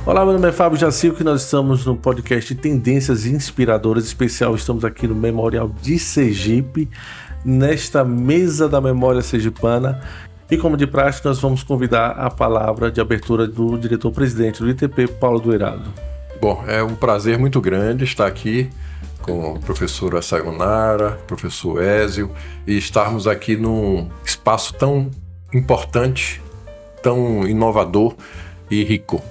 Olá, meu nome é Fábio Jacilco e nós estamos no podcast Tendências Inspiradoras especial. Estamos aqui no Memorial de Sergipe, nesta mesa da memória sergipana. E como de praxe, nós vamos convidar a palavra de abertura do diretor-presidente do ITP, Paulo Doirado. Bom, é um prazer muito grande estar aqui com a professora Sayonara, professor Ézio, e estarmos aqui num espaço tão importante, tão inovador e rico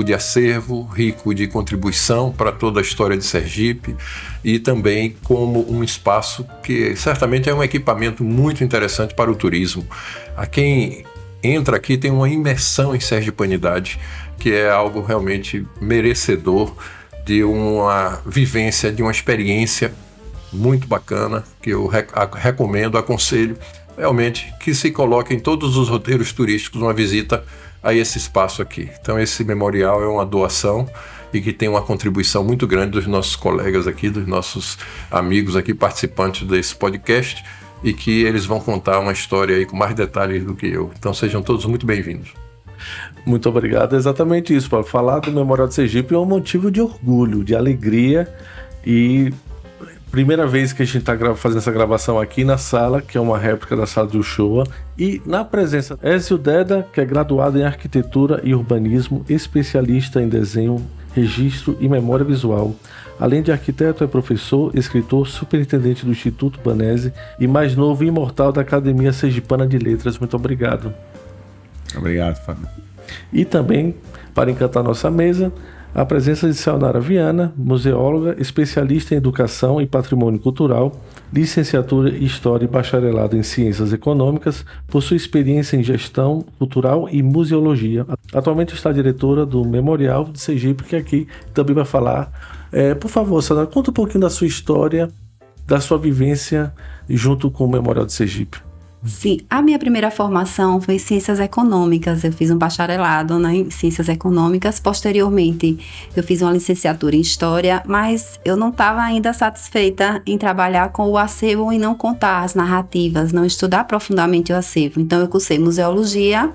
de acervo, rico de contribuição para toda a história de Sergipe e também como um espaço que certamente é um equipamento muito interessante para o turismo. A quem entra aqui tem uma imersão em sergipanidade, que é algo realmente merecedor de uma vivência, de uma experiência muito bacana, que eu recomendo, aconselho realmente que se coloque em todos os roteiros turísticos uma visita a esse espaço aqui. Então esse memorial é uma doação e que tem uma contribuição muito grande dos nossos colegas aqui, dos nossos amigos aqui participantes desse podcast, e que eles vão contar uma história aí com mais detalhes do que eu. Então sejam todos muito bem-vindos. Muito obrigado, é exatamente isso, Paulo. Falar do Memorial de Sergipe é um motivo de orgulho, de alegria, e primeira vez que a gente está fazendo essa gravação aqui na sala, que é uma réplica da sala de Uchoa, e na presença de Ézio Deda, que é graduado em Arquitetura e Urbanismo, especialista em desenho, registro e memória visual. Além de arquiteto, é professor, escritor, superintendente do Instituto Banese e mais novo e imortal da Academia Sergipana de Letras. Muito obrigado. Obrigado, Fábio. E também, para encantar nossa mesa, a presença de Sayonara Viana, museóloga, especialista em Educação e Patrimônio Cultural, licenciatura em História e bacharelado em Ciências Econômicas, possui experiência em Gestão Cultural e Museologia. Atualmente está diretora do Memorial de Sergipe, que aqui também vai falar. Por favor, Sayonara, conta um pouquinho da sua história, da sua vivência junto com o Memorial de Sergipe. Sim, a minha primeira formação foi em Ciências Econômicas. Eu fiz um bacharelado, né, em Ciências Econômicas. Posteriormente, eu fiz uma licenciatura em História, mas eu não estava ainda satisfeita em trabalhar com o acervo e não contar as narrativas, não estudar profundamente o acervo. Então, eu cursei Museologia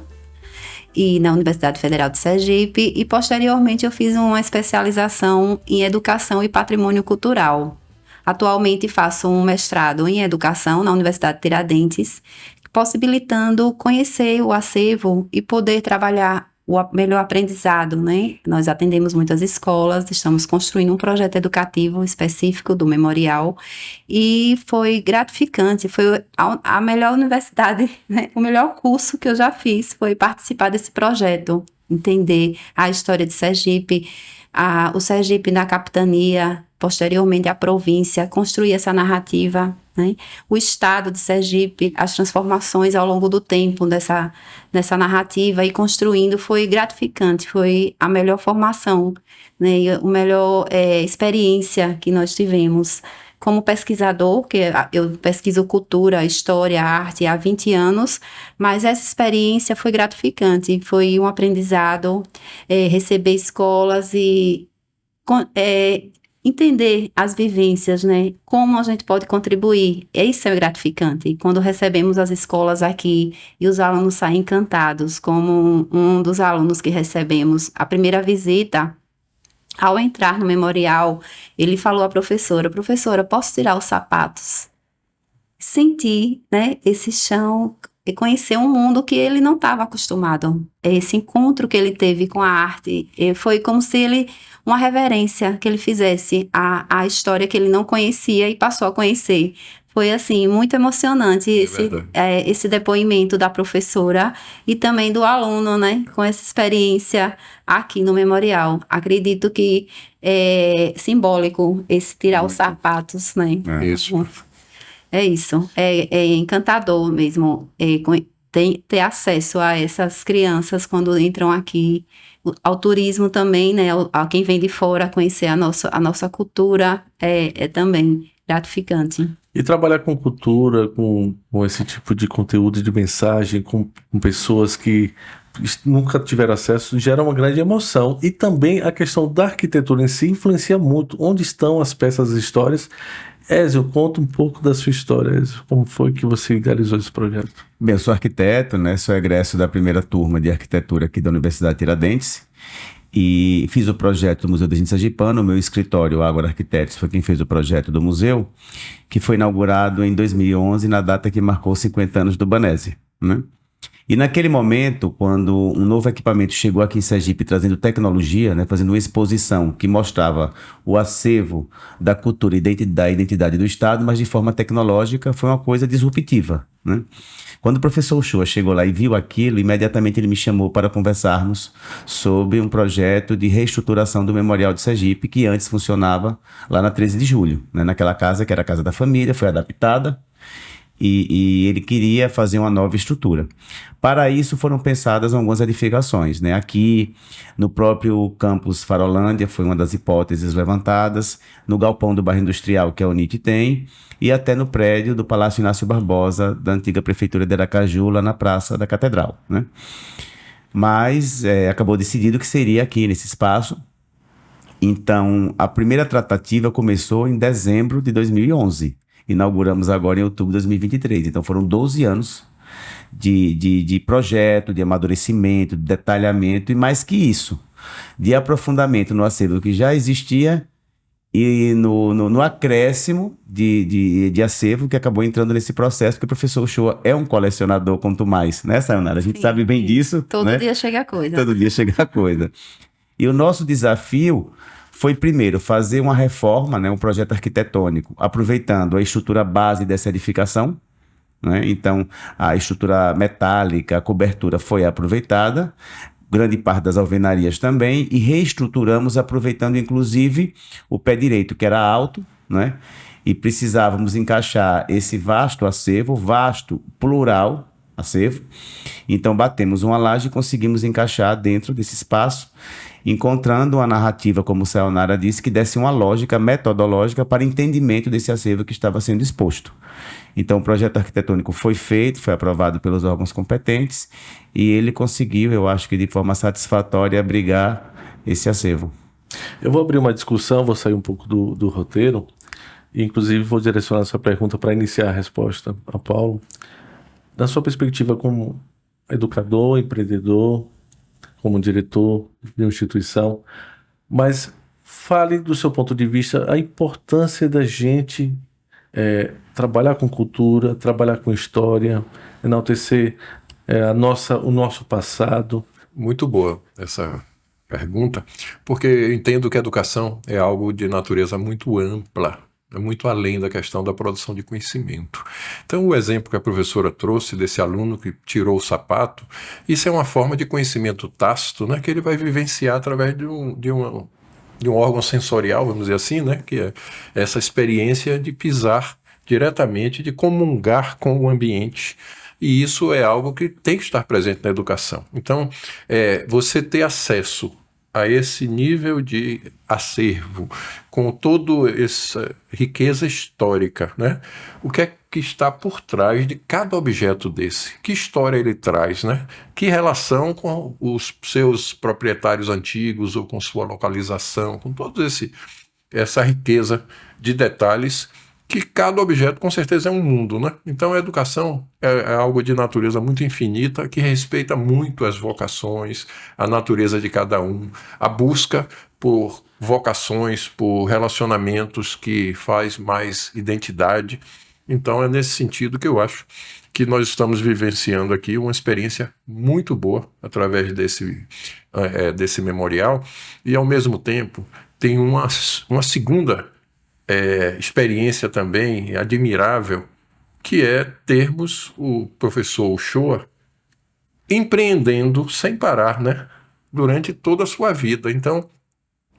na Universidade Federal de Sergipe e, posteriormente, eu fiz uma especialização em Educação e Patrimônio Cultural. Atualmente faço um mestrado em Educação na Universidade de Tiradentes, possibilitando conhecer o acervo e poder trabalhar o melhor aprendizado, né? Nós atendemos muitas escolas, estamos construindo um projeto educativo específico do memorial e foi gratificante, foi a melhor universidade, né? O melhor curso que eu já fiz foi participar desse projeto, entender a história de Sergipe, o Sergipe na capitania, posteriormente a província, construir essa narrativa, né? O estado de Sergipe, as transformações ao longo do tempo dessa narrativa e construindo foi gratificante, foi a melhor formação, né? E a melhor experiência que nós tivemos. Como pesquisador, que eu pesquiso cultura, história, arte há 20 anos, mas essa experiência foi gratificante, foi um aprendizado, receber escolas e entender as vivências, né? Como a gente pode contribuir. Isso é gratificante. E quando recebemos as escolas aqui e os alunos saem encantados, como um dos alunos que recebemos a primeira visita, ao entrar no memorial, ele falou à professora, posso tirar os sapatos? Sentir, né, esse chão e conhecer um mundo que ele não estava acostumado. Esse encontro que ele teve com a arte, foi como se uma reverência que ele fizesse à história que ele não conhecia e passou a conhecer. Foi, assim, muito emocionante esse depoimento da professora e também do aluno, né, com essa experiência aqui no memorial. Acredito que é simbólico esse tirar os sapatos, né? Isso. É isso. É encantador mesmo ter acesso a essas crianças quando entram aqui. Ao turismo também, né? A quem vem de fora conhecer a nossa cultura é também gratificante. E trabalhar com cultura, com esse tipo de conteúdo e de mensagem, com pessoas que nunca tiveram acesso, gera uma grande emoção. E também a questão da arquitetura em si influencia muito. Onde estão as peças, as histórias? Ézio, conta um pouco da sua história, Ézio. Como foi que você idealizou esse projeto? Bem, eu sou arquiteto, né? Sou egresso da primeira turma de arquitetura aqui da Universidade de Tiradentes. E fiz o projeto do Museu da Gente Sergipana. O meu escritório, Ágora Arquitetos, foi quem fez o projeto do museu, que foi inaugurado em 2011, na data que marcou 50 anos do Banese, né? E naquele momento, quando um novo equipamento chegou aqui em Sergipe trazendo tecnologia, né, fazendo uma exposição que mostrava o acervo da cultura e da identidade do Estado, mas de forma tecnológica, foi uma coisa disruptiva, né? Quando o professor Uchoa chegou lá e viu aquilo, imediatamente ele me chamou para conversarmos sobre um projeto de reestruturação do Memorial de Sergipe, que antes funcionava lá na 13 de Julho, né, naquela casa que era a Casa da Família, foi adaptada. E ele queria fazer uma nova estrutura. Para isso foram pensadas algumas edificações, né? Aqui no próprio campus Farolândia foi uma das hipóteses levantadas, no galpão do bairro industrial que a UNIT tem, e até no prédio do Palácio Inácio Barbosa, da antiga prefeitura de Aracaju, lá na Praça da Catedral, né? Mas acabou decidido que seria aqui nesse espaço. Então a primeira tratativa começou em dezembro de 2011. Inauguramos agora em outubro de 2023. Então foram 12 anos de projeto, de amadurecimento, de detalhamento e mais que isso, de aprofundamento no acervo que já existia e no acréscimo de acervo que acabou entrando nesse processo, porque o professor Uchoa é um colecionador quanto mais, né, Sayonara? A gente sabe bem disso. Todo né? dia chega a coisa. Todo dia chega a coisa. E o nosso desafio foi, primeiro, fazer uma reforma, né, um projeto arquitetônico, aproveitando a estrutura base dessa edificação, né? Então, a estrutura metálica, a cobertura foi aproveitada, grande parte das alvenarias também, e reestruturamos aproveitando, inclusive, o pé direito, que era alto, né? E precisávamos encaixar esse vasto acervo, vasto, plural acervo. Então, batemos uma laje e conseguimos encaixar dentro desse espaço, encontrando uma narrativa, como o Sayonara disse, que desse uma lógica metodológica para entendimento desse acervo que estava sendo exposto. Então, o projeto arquitetônico foi feito, foi aprovado pelos órgãos competentes e ele conseguiu, eu acho que de forma satisfatória, abrigar esse acervo. Eu vou abrir uma discussão, vou sair um pouco do roteiro e, inclusive, vou direcionar essa pergunta para iniciar a resposta a Paulo. Da sua perspectiva como educador, empreendedor, como diretor de uma instituição, mas fale do seu ponto de vista a importância da gente trabalhar com cultura, trabalhar com história, enaltecer o nosso passado. Muito boa essa pergunta, porque eu entendo que a educação é algo de natureza muito ampla, é muito além da questão da produção de conhecimento. Então, o exemplo que a professora trouxe desse aluno que tirou o sapato, isso é uma forma de conhecimento tácito, né, que ele vai vivenciar através de um órgão sensorial, vamos dizer assim, né, que é essa experiência de pisar diretamente, de comungar com o ambiente. E isso é algo que tem que estar presente na educação. Então, você ter acesso a esse nível de acervo, com toda essa riqueza histórica, né? O que é que está por trás de cada objeto desse? Que história ele traz, né? Que relação com os seus proprietários antigos ou com sua localização, com toda essa riqueza de detalhes, que cada objeto com certeza é um mundo, né? Então a educação é algo de natureza muito infinita, que respeita muito as vocações, a natureza de cada um, a busca por vocações, por relacionamentos que faz mais identidade. Então é nesse sentido que eu acho que nós estamos vivenciando aqui uma experiência muito boa através desse memorial, e ao mesmo tempo tem uma segunda experiência também admirável, que é termos o professor Uchoa empreendendo sem parar, né, durante toda a sua vida. Então,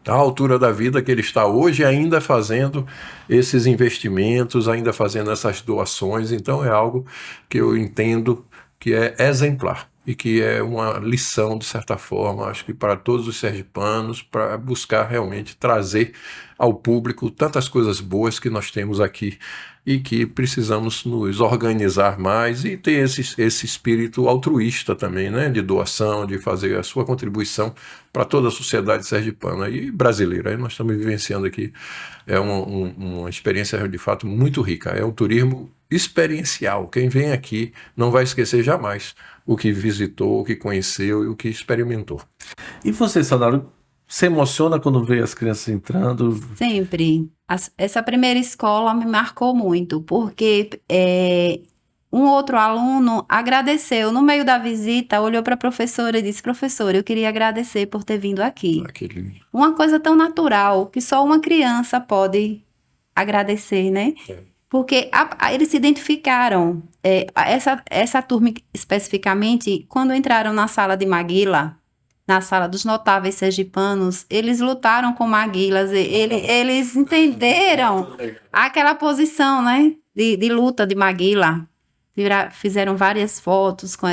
à altura da vida que ele está hoje, ainda fazendo esses investimentos, ainda fazendo essas doações. Então, é algo que eu entendo que é exemplar e que é uma lição, de certa forma, acho que para todos os sergipanos, para buscar realmente trazer ao público tantas coisas boas que nós temos aqui e que precisamos nos organizar mais e ter esse espírito altruísta também, né, de doação, de fazer a sua contribuição para toda a sociedade sergipana e brasileira. Aí nós estamos vivenciando aqui uma experiência de fato muito rica, é um turismo experiencial. Quem vem aqui não vai esquecer jamais o que visitou, o que conheceu e o que experimentou. E você, Sayonara, se emociona quando vê as crianças entrando? Sempre. Essa primeira escola me marcou muito, porque um outro aluno agradeceu. No meio da visita, olhou para a professora e disse: professora, eu queria agradecer por ter vindo aqui. Uma coisa tão natural que só uma criança pode agradecer, né? Porque eles se identificaram. Essa turma especificamente, quando entraram na sala de Maguila, na sala dos notáveis sergipanos, eles lutaram com Maguilas, eles entenderam aquela posição, né, de luta de Maguila, fizeram várias fotos com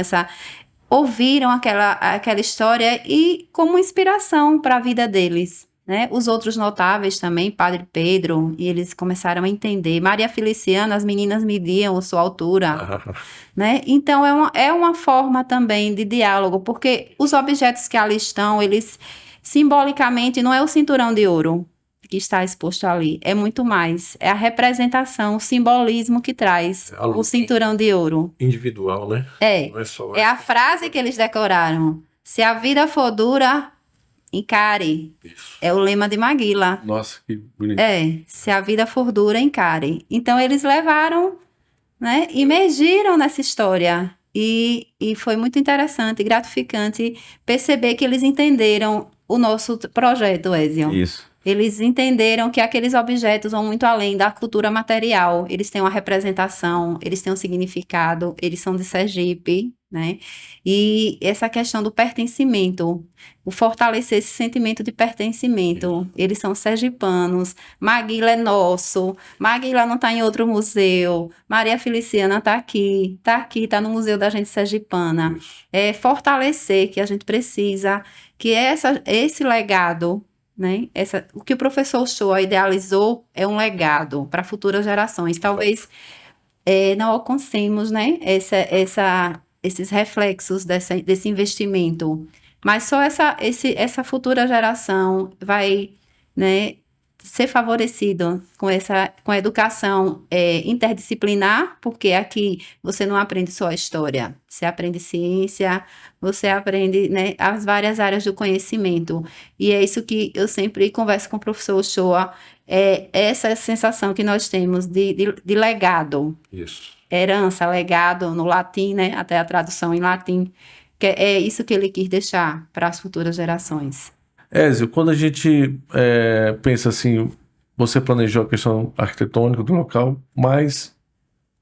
ouviram aquela história e como inspiração para a vida deles, né? Os outros notáveis também, Padre Pedro, e eles começaram a entender. Maria Feliciana, as meninas mediam a sua altura, né? Então, é uma forma também de diálogo, porque os objetos que ali estão, eles, simbolicamente, não é o cinturão de ouro que está exposto ali, é muito mais. É a representação, o simbolismo que traz o cinturão de ouro. Individual, né? Não é só a frase que eles decoraram. Se a vida for dura, encare. Isso. É o lema de Maguila. Nossa, que bonito. Se a vida for dura, encare. Então, eles levaram, né, imergiram nessa história. E foi muito interessante e gratificante perceber que eles entenderam o nosso projeto, Ézio. Isso. Eles entenderam que aqueles objetos vão muito além da cultura material. Eles têm uma representação, eles têm um significado, eles são de Sergipe, né? E essa questão do pertencimento, o fortalecer esse sentimento de pertencimento. Eles são sergipanos, Maguila é nosso, Maguila não está em outro museu, Maria Feliciana está aqui, está no Museu da Gente Sergipana. É fortalecer que a gente precisa, que esse legado, né? O que o professor Shoa idealizou é um legado para futuras gerações. Talvez não alcancemos, né, esses reflexos desse investimento, mas só essa futura geração vai, né, ser favorecido com a educação interdisciplinar, porque aqui você não aprende só a história, você aprende ciência, você aprende, né, as várias áreas do conhecimento. E é isso que eu sempre converso com o professor Shoa, essa sensação que nós temos de legado. Isso. Herança, legado no latim, né, até a tradução em latim, que é isso que ele quis deixar para as futuras gerações. Ézio, quando a gente pensa assim, você planejou a questão arquitetônica do local, mas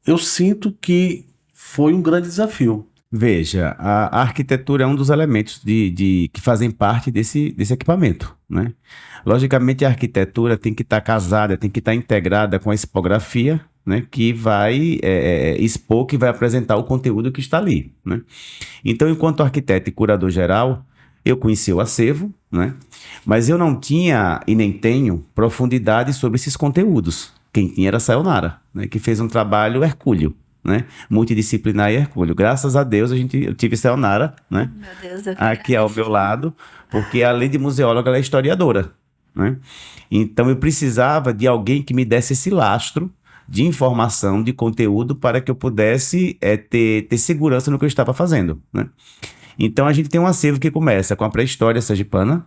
eu sinto que foi um grande desafio. Veja, a arquitetura é um dos elementos que fazem parte desse equipamento, né? Logicamente, a arquitetura tem que estar casada, tem que estar integrada com a expografia, né, que vai expor, que vai apresentar o conteúdo que está ali, né? Então, enquanto arquiteto e curador geral, eu conheci o acervo, né? Mas eu não tinha e nem tenho profundidade sobre esses conteúdos. Quem tinha era a Sayonara, né? Que fez um trabalho hercúleo, né? Multidisciplinar e hercúleo. Graças a Deus eu tive Sayonara, né? Meu Deus, aqui ao meu lado, porque além de museóloga, ela é historiadora, né? Então eu precisava de alguém que me desse esse lastro de informação, de conteúdo, para que eu pudesse ter segurança no que eu estava fazendo, né? Então, a gente tem um acervo que começa com a pré-história sergipana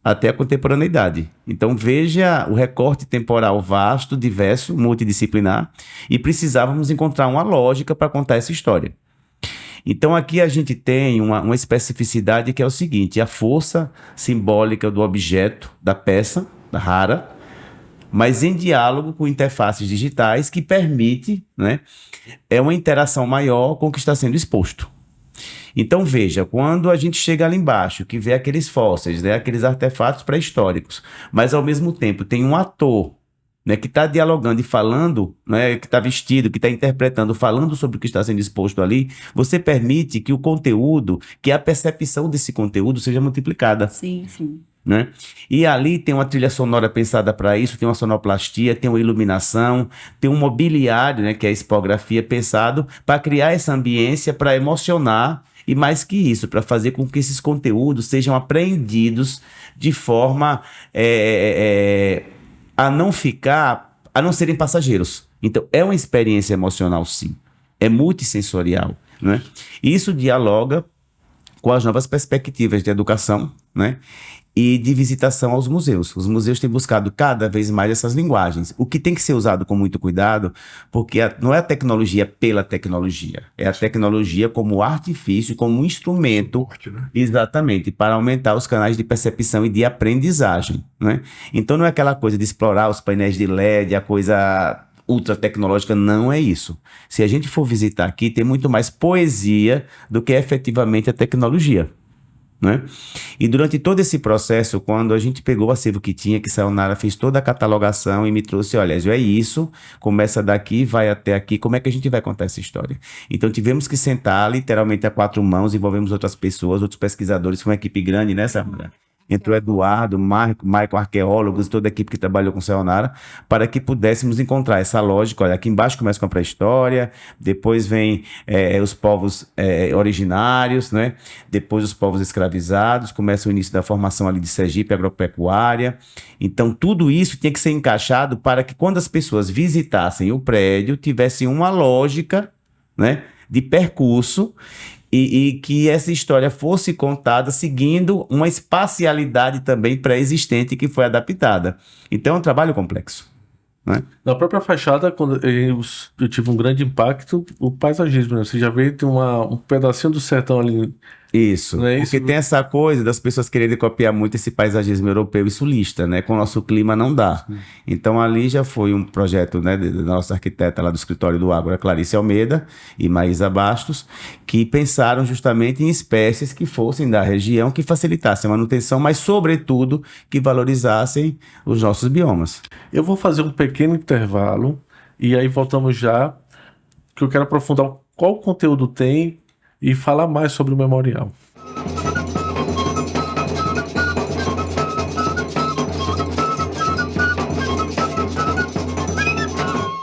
até a contemporaneidade. Então, veja o recorte temporal vasto, diverso, multidisciplinar, e precisávamos encontrar uma lógica para contar essa história. Então, aqui a gente tem uma especificidade que é o seguinte: a força simbólica do objeto, da peça, da rara, mas em diálogo com interfaces digitais que permite, né, uma interação maior com o que está sendo exposto. Então, veja, quando a gente chega ali embaixo, que vê aqueles fósseis, né, aqueles artefatos pré-históricos, mas ao mesmo tempo tem um ator, né, que está dialogando e falando, né, que está vestido, que está interpretando, falando sobre o que está sendo exposto ali, você permite que o conteúdo, que a percepção desse conteúdo seja multiplicada. Sim, sim. Né? E ali tem uma trilha sonora pensada para isso, tem uma sonoplastia, tem uma iluminação, tem um mobiliário, né, que é a expografia, pensado para criar essa ambiência, para emocionar, e mais que isso, para fazer com que esses conteúdos sejam apreendidos de forma a não serem passageiros. Então, é uma experiência emocional, sim. É multissensorial, né? E isso dialoga com as novas perspectivas de educação, né? e de visitação aos museus. Os museus têm buscado cada vez mais essas linguagens, o que tem que ser usado com muito cuidado, porque não é a tecnologia pela tecnologia, é a tecnologia como artifício, como instrumento, exatamente, para aumentar os canais de percepção e de aprendizagem, né? Então não é aquela coisa de explorar os painéis de LED, a coisa ultra tecnológica, não é isso. Se a gente for visitar aqui, tem muito mais poesia do que efetivamente a tecnologia, né? E durante todo esse processo, quando a gente pegou o acervo que tinha, que Sayonara fez toda a catalogação e me trouxe, olha, é isso, começa daqui, vai até aqui, como é que a gente vai contar essa história? Então tivemos que sentar literalmente a 4 mãos, envolvemos outras pessoas, outros pesquisadores, foi uma equipe grande, né, Sayonara? Entrou Eduardo, Michael, arqueólogos, toda a equipe que trabalhou com Sayonara, para que pudéssemos encontrar essa lógica. Olha, aqui embaixo começa com a pré-história, depois vem os povos originários, né? Depois os povos escravizados, começa o início da formação ali de Sergipe, agropecuária. Então, tudo isso tinha que ser encaixado para que quando as pessoas visitassem o prédio, tivessem uma lógica, né, de percurso, e que essa história fosse contada seguindo uma espacialidade também pré-existente que foi adaptada. Então é um trabalho complexo, né? Na própria fachada, quando eu tive um grande impacto, o paisagismo, né? Você já vê tem um pedacinho do sertão ali. Isso, Não é porque isso? tem essa coisa das pessoas quererem copiar muito esse paisagismo europeu e sulista, né? Com o nosso clima não dá. Então ali já foi um projeto, né, da nossa arquiteta lá do escritório do Ágora, Clarice Almeida e Maísa Bastos, que pensaram justamente em espécies que fossem da região, que facilitassem a manutenção, mas sobretudo que valorizassem os nossos biomas. Eu vou fazer um pequeno intervalo e aí voltamos já, que eu quero aprofundar qual conteúdo tem e falar mais sobre o memorial.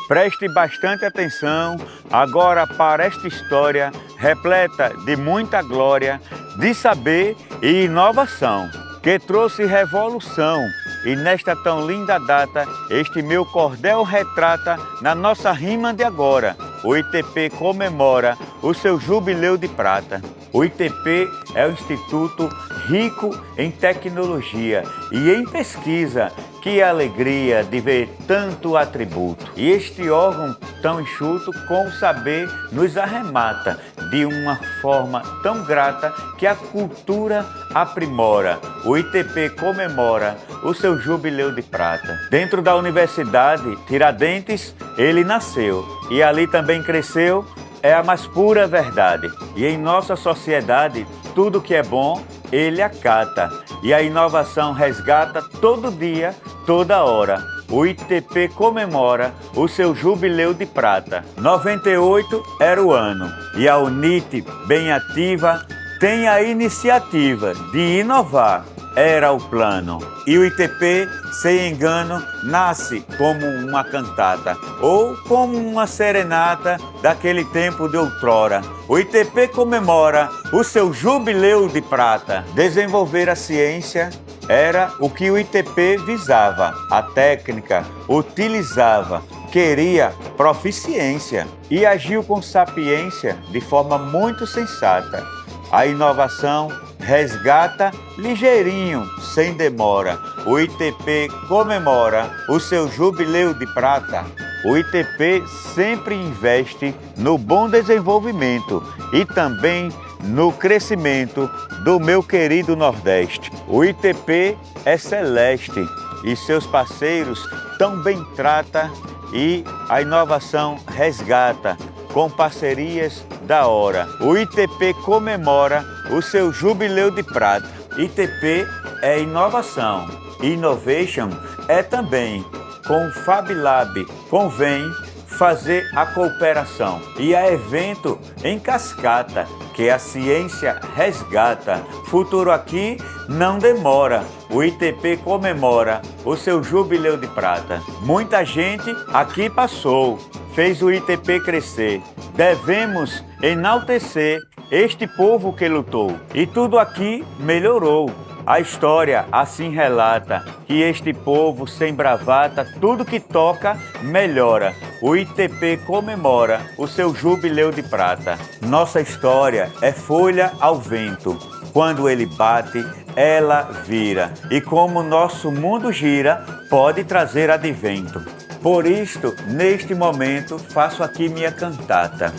Preste bastante atenção agora para esta história repleta de muita glória, de saber e inovação, que trouxe revolução. E nesta tão linda data, este meu cordel retrata na nossa rima de agora. O ITP comemora o seu jubileu de prata. O ITP é um instituto rico em tecnologia e em pesquisa. Que alegria de ver tanto atributo. E este órgão tão enxuto com o saber nos arremata de uma forma tão grata que a cultura aprimora. O ITP comemora o seu jubileu de prata. Dentro da Universidade Tiradentes ele nasceu e ali também cresceu, é a mais pura verdade. E em nossa sociedade tudo que é bom ele acata e a inovação resgata todo dia, toda hora. O ITP comemora o seu jubileu de prata. 98 era o ano e a UNIT, bem ativa, tem a iniciativa de inovar. Era o plano. E o ITP, sem engano, nasce como uma cantata ou como uma serenata daquele tempo de outrora. O ITP comemora o seu jubileu de prata. Desenvolver a ciência era o que o ITP visava. A técnica utilizava, queria proficiência e agiu com sapiência de forma muito sensata. A inovação resgata ligeirinho, sem demora. O ITP comemora o seu jubileu de prata. O ITP sempre investe no bom desenvolvimento e também no crescimento do meu querido Nordeste. O ITP é celeste e seus parceiros tão bem trata e a inovação resgata com parcerias da hora. O ITP comemora o seu jubileu de prata. ITP é inovação. Innovation é também. Com o Fab Lab convém fazer a cooperação. E a evento em cascata, que a ciência resgata. Futuro aqui não demora. O ITP comemora o seu jubileu de prata. Muita gente aqui passou, fez o ITP crescer. Devemos enaltecer este povo que lutou. E tudo aqui melhorou. A história assim relata que este povo sem bravata, tudo que toca melhora. o ITP comemora o seu jubileu de prata. Nossa história é folha ao vento. Quando ele bate, ela vira. E como nosso mundo gira, pode trazer advento. Por isto, neste momento, faço aqui minha cantata.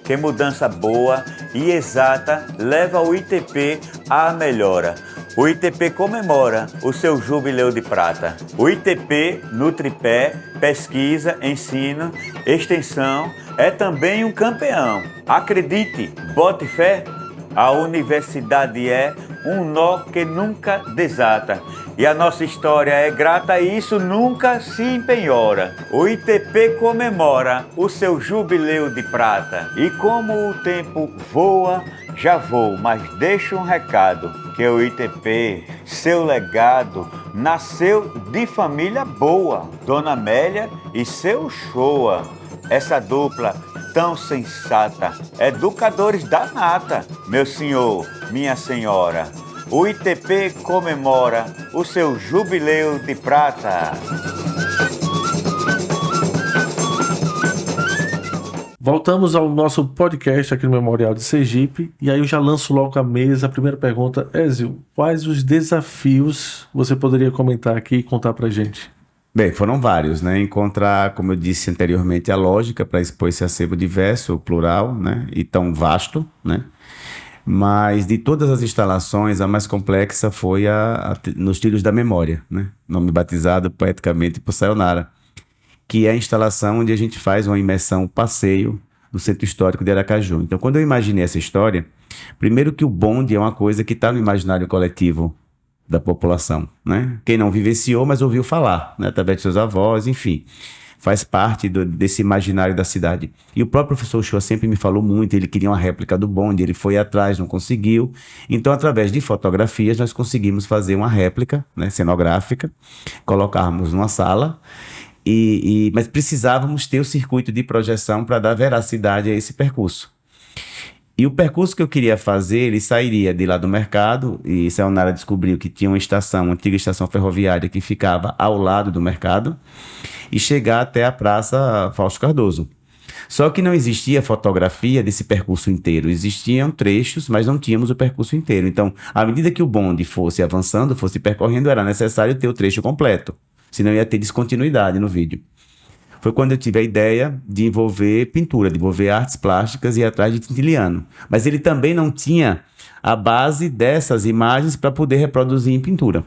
Que mudança boa e exata leva o ITP à melhora. O ITP comemora o seu jubileu de prata. O ITP, no tripé, pesquisa, ensino, extensão, é também um campeão. Acredite, bote fé, a universidade é um nó que nunca desata. E a nossa história é grata e isso nunca se empenhora. O ITP comemora o seu jubileu de prata. E como o tempo voa, já vou, mas deixo um recado, que o ITP, seu legado, nasceu de família boa. Dona Amélia e seu Shoa, essa dupla tão sensata, educadores da nata, meu senhor, minha senhora. O ITP comemora o seu jubileu de prata. Voltamos ao nosso podcast aqui no Memorial de Sergipe, e aí eu já lanço logo a mesa. A primeira pergunta, Ézio, quais os desafios você poderia comentar aqui e contar pra gente? Bem, foram vários, né? Encontrar, como eu disse anteriormente, a lógica para expor esse acervo diverso, plural, né? E tão vasto, né? Mas de todas as instalações, a mais complexa foi nos Trilhos da Memória, né? Nome batizado poeticamente por Sayonara, que é a instalação onde a gente faz uma imersão, passeio do Centro Histórico de Aracaju. Então, quando eu imaginei essa história, primeiro que o bonde é uma coisa que está no imaginário coletivo da população, né? Quem não vivenciou, mas ouviu falar, né? Através de seus avós, enfim, faz parte desse imaginário da cidade. E o próprio professor Shoa sempre me falou muito, ele queria uma réplica do bonde, ele foi atrás, não conseguiu. Então, através de fotografias, nós conseguimos fazer uma réplica, né, cenográfica, colocarmos numa sala, mas precisávamos ter o circuito de projeção para dar veracidade a esse percurso. E o percurso que eu queria fazer, ele sairia de lá do mercado, e Sayonara descobriu que tinha uma antiga estação ferroviária que ficava ao lado do mercado, e chegar até a Praça Fausto Cardoso. Só que não existia fotografia desse percurso inteiro, existiam trechos, mas não tínhamos o percurso inteiro. Então, à medida que o bonde fosse avançando, fosse percorrendo, era necessário ter o trecho completo, senão ia ter descontinuidade no vídeo. Foi quando eu tive a ideia de envolver pintura, de envolver artes plásticas e ir atrás de Tintiliano. Mas ele também não tinha a base dessas imagens para poder reproduzir em pintura.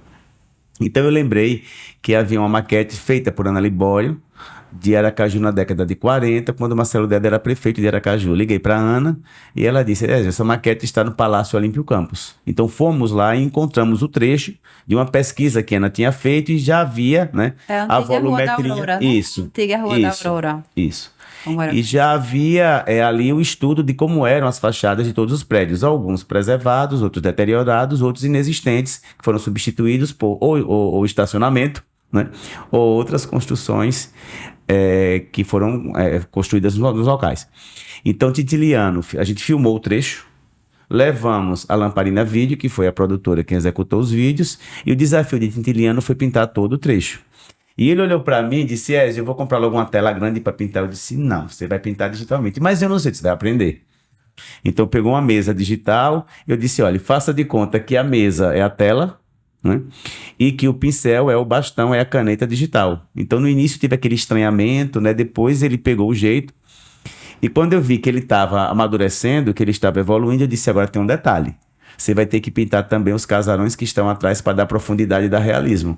Então eu lembrei que havia uma maquete feita por Ana Libório, de Aracaju na década de 40, quando Marcelo Deda era prefeito de Aracaju. Eu liguei para a Ana e ela disse, essa maquete está no Palácio Olímpio Campos. Então fomos lá e encontramos o trecho de uma pesquisa que a Ana tinha feito e já havia, né, a volumetria. Rua da Aurora, né? Isso. Antiga Rua da Aurora. Isso. E já havia ali o estudo de como eram as fachadas de todos os prédios, alguns preservados, outros deteriorados, outros inexistentes, que foram substituídos por ou estacionamento, né, ou outras construções que foram construídas nos locais. Então, Tintiliano, a gente filmou o trecho, levamos a Lamparina Vídeo, que foi a produtora que executou os vídeos, e o desafio de Tintiliano foi pintar todo o trecho. E ele olhou para mim e disse, eu vou comprar logo uma tela grande para pintar. Eu disse, não, você vai pintar digitalmente. Mas eu não sei, você vai aprender. Então pegou uma mesa digital, eu disse, olha, faça de conta que a mesa é a tela, né? E que o pincel é o bastão, é a caneta digital. Então no início tive aquele estranhamento, né? Depois ele pegou o jeito. E quando eu vi que ele estava amadurecendo, que ele estava evoluindo, eu disse, agora tem um detalhe. Você vai ter que pintar também os casarões que estão atrás para dar profundidade e dar realismo.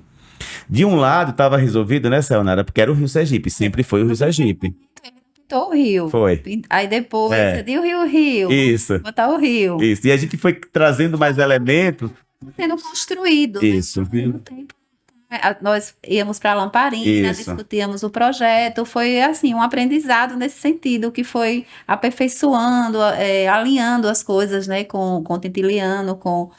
De um lado estava resolvido, né, Sayonara? Porque era o Rio Sergipe, sempre foi o Rio Sergipe. Pintou o rio. Foi. Aí depois, de o Rio. Isso. Botar o rio. Isso. E a gente foi trazendo mais elementos. Sendo construído. Isso. Né? Nós íamos para a Lamparina, discutíamos o projeto. Foi, assim, um aprendizado nesse sentido, que foi aperfeiçoando, alinhando as coisas, né, com o Tintiliano, com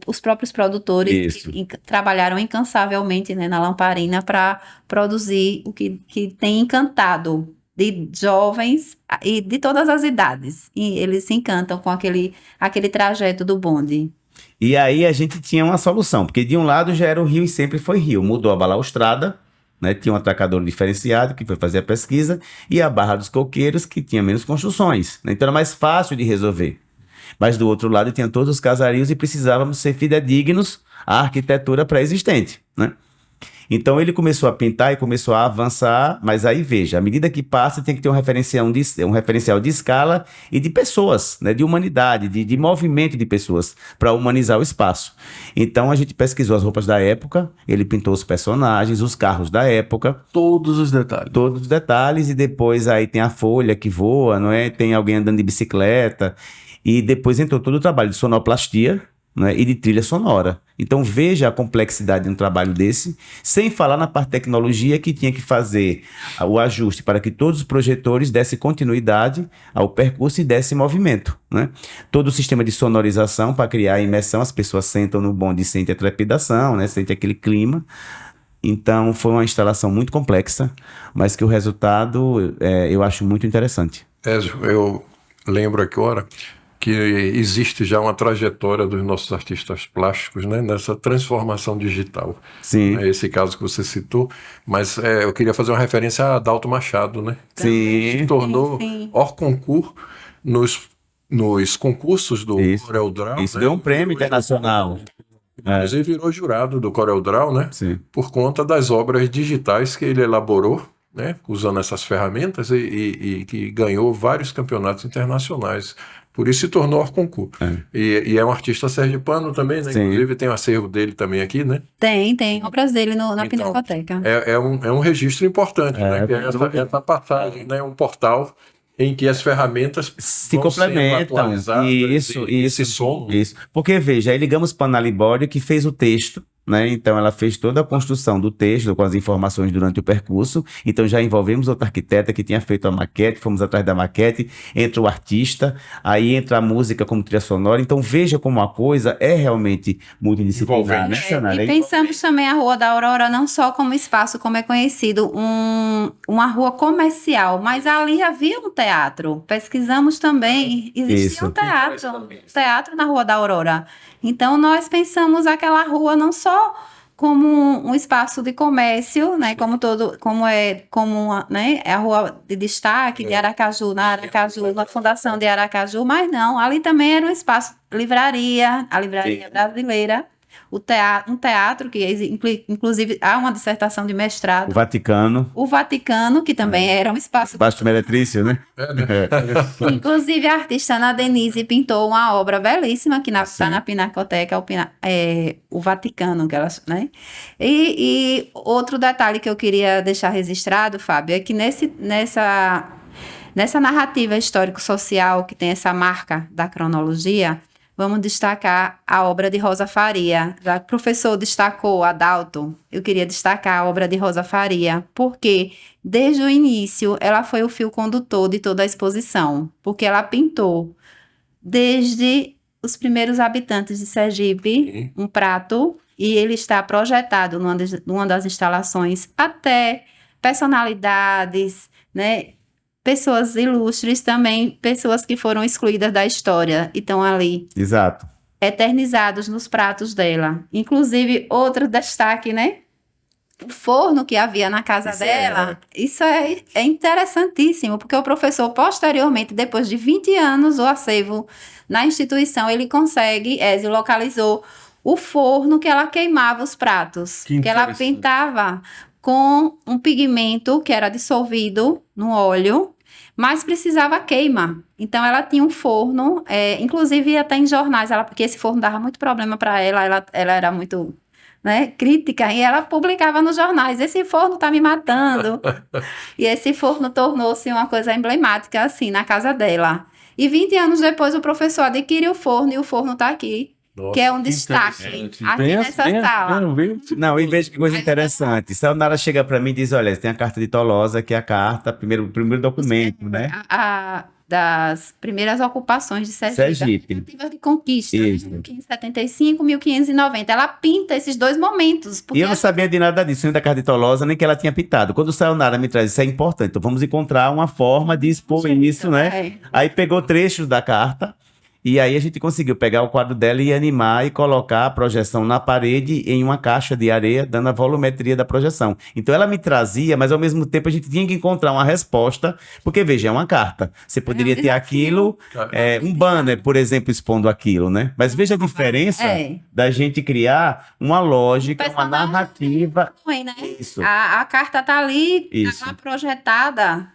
os próprios produtores que trabalharam incansavelmente, né, na Lamparina para produzir o que tem encantado de jovens e de todas as idades. E eles se encantam com aquele trajeto do bonde. E aí a gente tinha uma solução, porque de um lado já era o rio e sempre foi rio. Mudou a balaustrada, né? Tinha um atracadouro diferenciado, que foi fazer a pesquisa, e a Barra dos Coqueiros, que tinha menos construções, né? Então era mais fácil de resolver. Mas do outro lado tinha todos os casarios e precisávamos ser fidedignos à arquitetura pré-existente, né? Então ele começou a pintar e começou a avançar, mas aí veja, à medida que passa tem que ter um referencial de escala e de pessoas, né, de humanidade, de movimento de pessoas, para humanizar o espaço. Então a gente pesquisou as roupas da época, ele pintou os personagens, os carros da época. Todos os detalhes. Todos os detalhes, e depois aí tem a folha que voa, não é? Tem alguém andando de bicicleta, e depois entrou todo o trabalho de sonoplastia, né, e de trilha sonora. Então veja a complexidade de um trabalho desse, sem falar na parte de tecnologia que tinha que fazer o ajuste para que todos os projetores dessem continuidade ao percurso e dessem movimento, né? Todo o sistema de sonorização para criar a imersão, as pessoas sentam no bonde e sentem a trepidação, né? Sentem aquele clima. Então foi uma instalação muito complexa, mas que o resultado eu acho muito interessante. Ézio, eu lembro agora que existe já uma trajetória dos nossos artistas plásticos, né, nessa transformação digital. Sim. É esse caso que você citou, mas eu queria fazer uma referência a Adalto Machado, né? Sim. Se tornou Sim. hors concours nos concursos do CorelDRAW. Isso né? deu um prêmio internacional. Mas ele virou jurado do CorelDRAW, né? Sim. Por conta das obras digitais que ele elaborou, né? Usando essas ferramentas e que ganhou vários campeonatos internacionais. Por isso se tornou hors concours. E é um artista sergipano também, né? Sim. Inclusive tem o acervo dele também aqui, né? Tem obras dele na Então, Pinacoteca. É um registro importante, né? Que é essa passagem, né? Um portal em que as ferramentas Se vão sendo complementam. atualizadas Isso. esse som. Isso. Porque, veja, aí ligamos para a Ana Libório, que fez o texto, né? Então, ela fez toda a construção do texto com as informações durante o percurso. Então, já envolvemos outra arquiteta que tinha feito a maquete, fomos atrás da maquete, entra o artista, aí entra a música como trilha sonora. Então, veja como a coisa é realmente multidisciplinar, né, Sayonara? E pensamos também a Rua da Aurora não só como espaço, como é conhecido, uma rua comercial, mas ali havia um teatro. Pesquisamos também, existia um teatro na Rua da Aurora. Então, nós pensamos aquela rua não só como um espaço de comércio, né, né, é a rua de destaque de Aracaju, na Fundação de Aracaju, mas não, ali também era um espaço livraria, a Livraria Brasileira, um teatro que inclusive há uma dissertação de mestrado. O Vaticano, Que também era um espaço. Baixo Meretrício, né? Inclusive a artista Ana Denise pintou uma obra belíssima que está na Pinacoteca, o Vaticano, que ela, né? E outro detalhe que eu queria deixar registrado, Fábio, é que nessa narrativa histórico-social que tem essa marca da cronologia, vamos destacar a obra de Rosa Faria. Já que o professor destacou Adalto, eu queria destacar a obra de Rosa Faria, porque desde o início ela foi o fio condutor de toda a exposição, porque ela pintou desde os primeiros habitantes de Sergipe, um prato, e ele está projetado numa das instalações, até personalidades, né? Pessoas ilustres também, pessoas que foram excluídas da história e estão ali. Exato. Eternizados nos pratos dela. Inclusive, outro destaque, né? O forno que havia na casa dela. Isso é interessantíssimo, porque o professor, posteriormente, depois de 20 anos, o acervo na instituição, ele consegue, Ézio localizou o forno que ela queimava os pratos. Que ela pintava com um pigmento que era dissolvido no óleo, mas precisava queima. Então, ela tinha um forno, inclusive até em jornais, porque esse forno dava muito problema para ela era muito, né, crítica, e ela publicava nos jornais, esse forno está me matando. E esse forno tornou-se uma coisa emblemática, assim, na casa dela. E 20 anos depois, o professor adquire o forno, e o forno está aqui. Nossa, que é um destaque aqui nessa sala. Não, e veja que coisa interessante. Sayonara chega para mim e diz, olha, tem a carta de Tolosa, que é a carta, o primeiro documento, né? Das primeiras ocupações de Sergipe. Tentativa de conquista, né? 1575, 1590. Ela pinta esses dois momentos. E eu não sabia de nada disso, nem da carta de Tolosa, nem que ela tinha pintado. Quando o Sayonara me traz, isso é importante, então vamos encontrar uma forma de expor isso, né? Aí pegou trechos da carta E aí a gente conseguiu pegar o quadro dela e animar e colocar a projeção na parede em uma caixa de areia, dando a volumetria da projeção. Então ela me trazia, mas ao mesmo tempo a gente tinha que encontrar uma resposta, porque veja, é uma carta. Você poderia ter aquilo, um banner, por exemplo, expondo aquilo, né? Mas veja a diferença da gente criar uma lógica, uma narrativa. Né? Isso. A carta tá ali, tá projetada,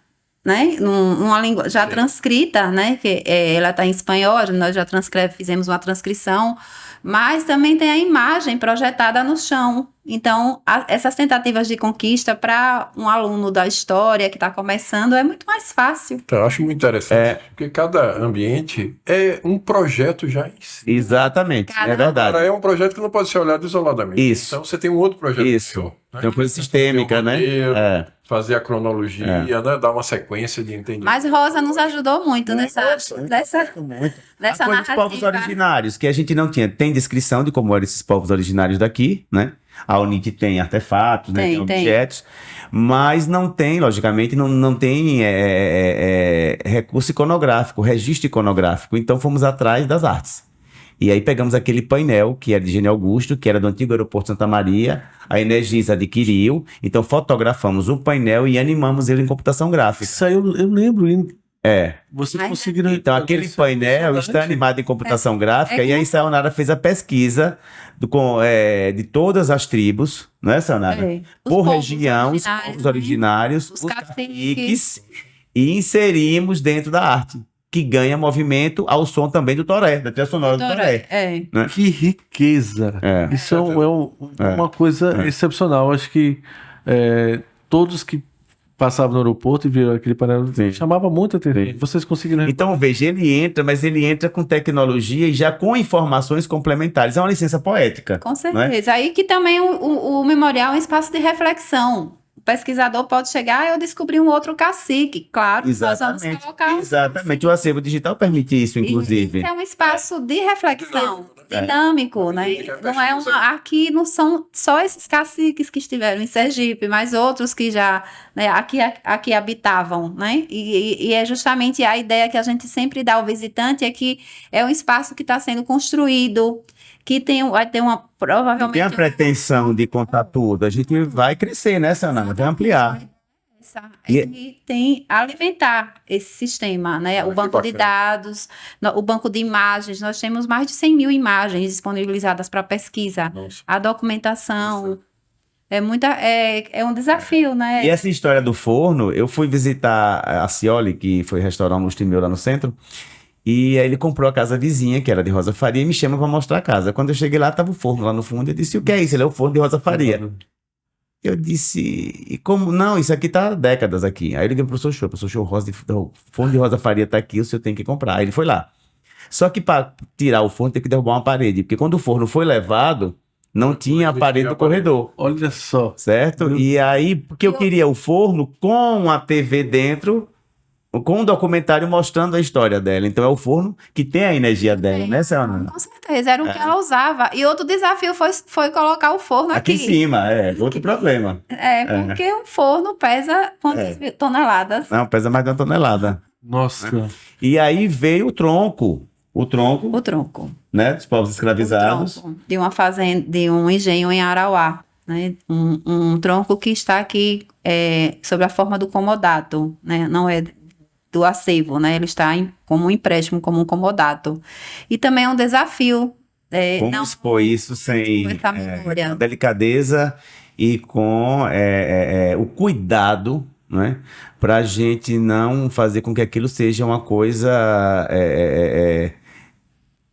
né? Numa língua já transcrita, né? Que ela está em espanhol, nós já fizemos uma transcrição, mas também tem a imagem projetada no chão. Então, essas tentativas de conquista para um aluno da história que está começando é muito mais fácil. Então, eu acho muito interessante, porque cada ambiente é um projeto já em si. Exatamente, é verdade. Agora, é um projeto que não pode ser olhado isoladamente. Isso. Então, você tem um outro projeto. Isso. Seu, né? Tem uma coisa sistêmica, roteiro, né? Fazer a cronologia, né? Dar uma sequência de entendimento. Mas Rosa nos ajudou muito nessa Dos narrativa. povos originários, que a gente não tinha. Tem descrição de como eram esses povos originários daqui, né? A UNIT tem artefatos, né? Tem objetos, mas não tem, logicamente, não tem recurso iconográfico, registro iconográfico. Então fomos atrás das artes. E aí pegamos aquele painel, que era de Gênio Augusto, que era do antigo aeroporto Santa Maria, a Energisa adquiriu, então fotografamos o painel e animamos ele em computação gráfica. Isso aí eu lembro. Vocês conseguiram... Então, aquele painel está animado em computação gráfica, e aí Sayonara fez a pesquisa de todas as tribos, não é, Sayonara? Por região, os povos originários, os caciques, e inserimos dentro da arte, que ganha movimento ao som também do toré, da trilha sonora do toré. Né? Que riqueza! Isso é uma coisa excepcional. Acho que todos que passavam no aeroporto e viram aquele painel, chamava muita atenção. Vocês conseguiram... Então, veja, ele entra, mas ele entra com tecnologia e já com informações complementares. É uma licença poética. Com certeza. Aí que também o memorial é um espaço de reflexão. O pesquisador pode chegar, eu descobri um outro cacique. Claro, nós vamos colocar... Exatamente. O acervo digital permite isso, inclusive. E é um espaço de reflexão, dinâmico, né? Não é aqui não são só esses caciques que estiveram em Sergipe, mas outros que já, né, aqui habitavam, né? E é justamente a ideia que a gente sempre dá ao visitante, é que é um espaço que está sendo construído, que vai ter provavelmente... Não tem a pretensão de contar tudo, a gente vai crescer, né, Sayonara? Vai ampliar. E tem alimentar esse sistema, né? O banco de dados, o banco de imagens, nós temos mais de 100 mil imagens disponibilizadas para pesquisa. Nossa. A documentação é um desafio, né? E essa história do forno, eu fui visitar a Cioli, que foi restaurar um lustre meu lá no centro, e aí ele comprou a casa vizinha, que era de Rosa Faria, e me chama para mostrar a casa. Quando eu cheguei lá, estava o forno lá no fundo, eu disse, o que é isso? Ele é o forno de Rosa Faria. Eu disse, e como? Não, isso aqui tá há décadas aqui. Aí eu liguei pro professor Show, o forno de Rosa Faria tá aqui, o senhor tem que comprar. Aí ele foi lá. Só que para tirar o forno tem que derrubar uma parede, porque quando o forno foi levado, não tinha a parede do corredor. Olha só. Certo? E aí, porque eu queria o forno com a TV dentro, com um documentário mostrando a história dela. Então é o forno que tem a energia dela, né, Sayonara? Com certeza, era o que ela usava. E outro desafio foi colocar o forno aqui. Aqui em cima, outro problema. Porque um forno pesa quantas toneladas? Não, pesa mais de 1 tonelada. Nossa. E aí veio o tronco. O tronco, né, dos povos escravizados. O tronco de uma fazenda, de um engenho em Arauá. Né? Um tronco que está aqui sob a forma do comodato, né? Não é do acervo, né? Ele está como um empréstimo, como um comodato. E também é um desafio. Como expor isso sem delicadeza e com o cuidado, né? Para a gente não fazer com que aquilo seja uma coisa...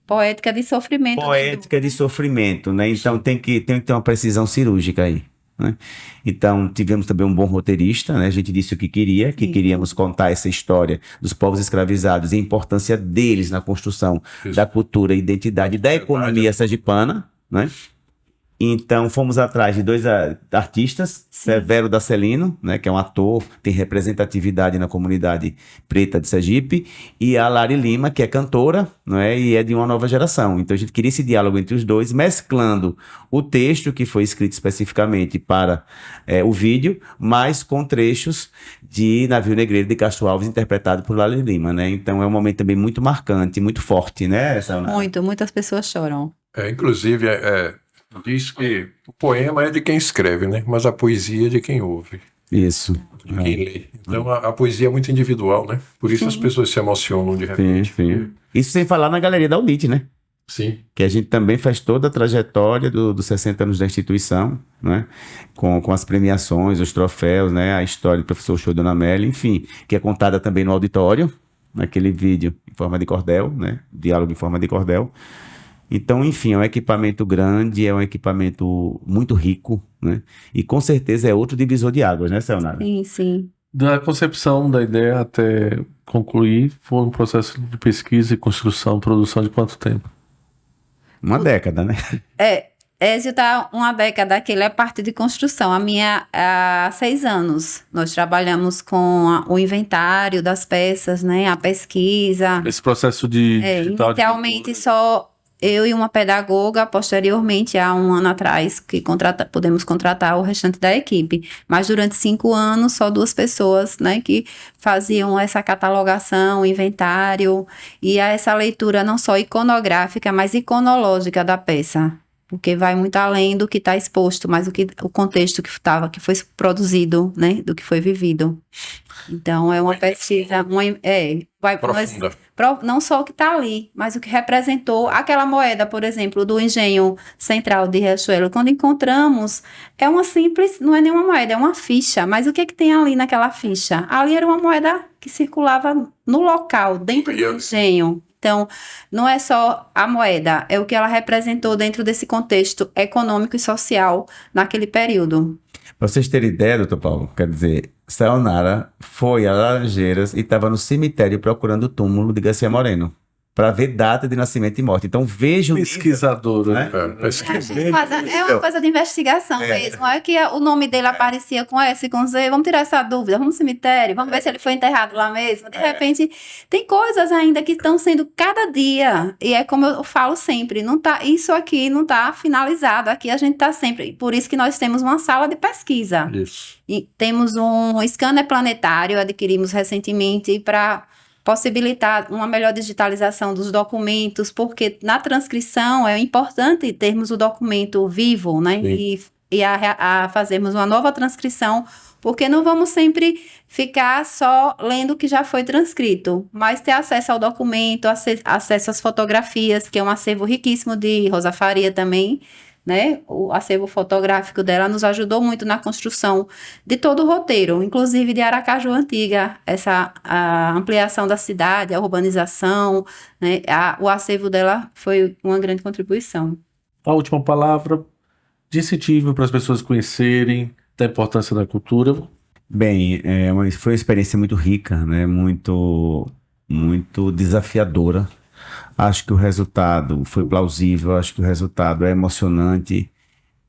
poética de sofrimento. Poética de sofrimento, né? Então tem que ter uma precisão cirúrgica aí. Né? Então tivemos também um bom roteirista, né? A gente disse o que queríamos contar essa história dos povos escravizados e a importância deles na construção da cultura, identidade, da economia sergipana, né? Então, fomos atrás de 2 artistas, Severo Dacelino, né, que é um ator, tem representatividade na comunidade preta de Sergipe, e a Lari Lima, que é cantora, né, e é de uma nova geração. Então, a gente queria esse diálogo entre os dois, mesclando o texto, que foi escrito especificamente para o vídeo, mas com trechos de Navio Negreiro de Castro Alves, interpretado por Lari Lima, né? Então, é um momento também muito marcante, muito forte, né, Sayonara? Muitas pessoas choram. Inclusive, diz que o poema é de quem escreve, né? Mas a poesia é de quem ouve, Isso. de quem lê. Então a poesia é muito individual, né? Por isso as pessoas se emocionam de repente. Sim. Isso sem falar na Galeria da UNIT, né? Sim. Que a gente também faz toda a trajetória dos 60 anos da instituição, né? Com as premiações, os troféus, né? A história do professor Show Dona Amélia, enfim, que é contada também no auditório, naquele vídeo em forma de cordel, né? Diálogo em forma de cordel. Então, enfim, é um equipamento grande, é um equipamento muito rico, né? E com certeza é outro divisor de águas, né, Sayonara? Sim. Da concepção da ideia até concluir, foi um processo de pesquisa e construção, produção de quanto tempo? Uma década, né? Ézio tá uma década que ele é parte de construção. A minha há 6 anos. Nós trabalhamos com o inventário das peças, né? A pesquisa. Esse processo de digital... Inicialmente só eu e uma pedagoga, posteriormente, há 1 ano atrás, que podemos contratar o restante da equipe. Mas durante 5 anos, só 2 pessoas, né, que faziam essa catalogação, inventário, e essa leitura não só iconográfica, mas iconológica da peça. Porque vai muito além do que está exposto, mas o contexto que foi produzido, né, do que foi vivido. Então, é uma pesquisa, Profunda. não só o que está ali, mas o que representou aquela moeda, por exemplo, do engenho central de Riachuelo. Quando encontramos, é uma simples, não é nenhuma moeda, é uma ficha. Mas o que tem ali naquela ficha? Ali era uma moeda que circulava no local, dentro do engenho. Então, não é só a moeda, é o que ela representou dentro desse contexto econômico e social naquele período. Para vocês terem ideia, doutor Paulo, quer dizer, Sayonara foi a Laranjeiras e estava no cemitério procurando o túmulo de Garcia Moreno para ver data de nascimento e morte. Então vejam... Pesquisadora, né? É uma coisa de investigação mesmo. É que o nome dele aparecia com S e com Z. Vamos tirar essa dúvida. Vamos no cemitério. Vamos ver se ele foi enterrado lá mesmo. De repente, tem coisas ainda que estão sendo cada dia. E é como eu falo sempre. Isso aqui não está finalizado. Aqui a gente está sempre... Por isso que nós temos uma sala de pesquisa. Isso. E temos um scanner planetário. Adquirimos recentemente para possibilitar uma melhor digitalização dos documentos, porque na transcrição é importante termos o documento vivo, né? E fazermos uma nova transcrição, porque não vamos sempre ficar só lendo o que já foi transcrito, mas ter acesso ao documento, acesso às fotografias, que é um acervo riquíssimo de Rosa Faria também, né? O acervo fotográfico dela nos ajudou muito na construção de todo o roteiro, inclusive de Aracaju Antiga, a ampliação da cidade, a urbanização, né? O acervo dela foi uma grande contribuição. A última palavra de incentivo para as pessoas conhecerem da importância da cultura. Bem, foi uma experiência muito rica, né? Muito desafiadora. Acho que o resultado foi plausível, acho que o resultado é emocionante,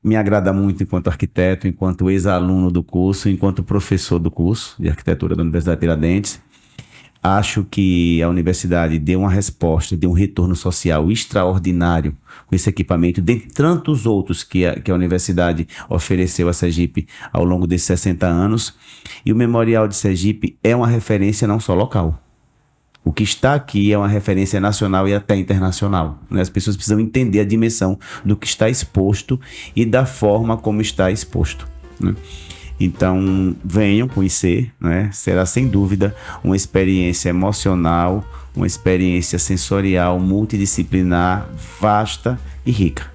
me agrada muito enquanto arquiteto, enquanto ex-aluno do curso, enquanto professor do curso de arquitetura da Universidade Tiradentes. Acho que a universidade deu uma resposta, deu um retorno social extraordinário com esse equipamento, dentre tantos outros que a universidade ofereceu a Sergipe ao longo desses 60 anos. E o Memorial de Sergipe é uma referência não só local. O que está aqui é uma referência nacional e até internacional, né? As pessoas precisam entender a dimensão do que está exposto e da forma como está exposto, né? Então, venham conhecer, né? Será sem dúvida uma experiência emocional, uma experiência sensorial, multidisciplinar, vasta e rica.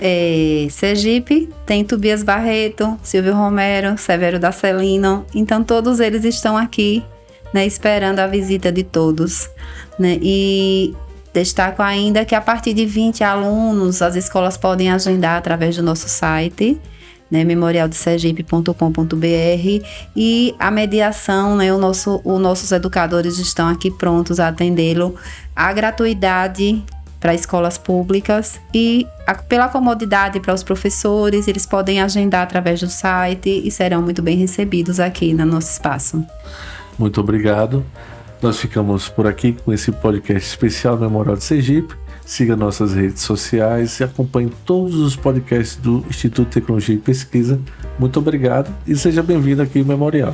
Sergipe tem Tobias Barreto, Silvio Romero, Severo Dacelino, então todos eles estão aqui, né, esperando a visita de todos, né? E destaco ainda que a partir de 20 alunos as escolas podem agendar através do nosso site, né, memorialdesergipe.com.br, e a mediação, né, os nossos educadores estão aqui prontos a atendê-lo. A gratuidade para escolas públicas e pela comodidade para os professores, eles podem agendar através do site e serão muito bem recebidos aqui no nosso espaço. Muito obrigado. Nós ficamos por aqui com esse podcast especial Memorial de Sergipe. Siga nossas redes sociais e acompanhe todos os podcasts do Instituto de Tecnologia e Pesquisa. Muito obrigado e seja bem-vindo aqui ao Memorial.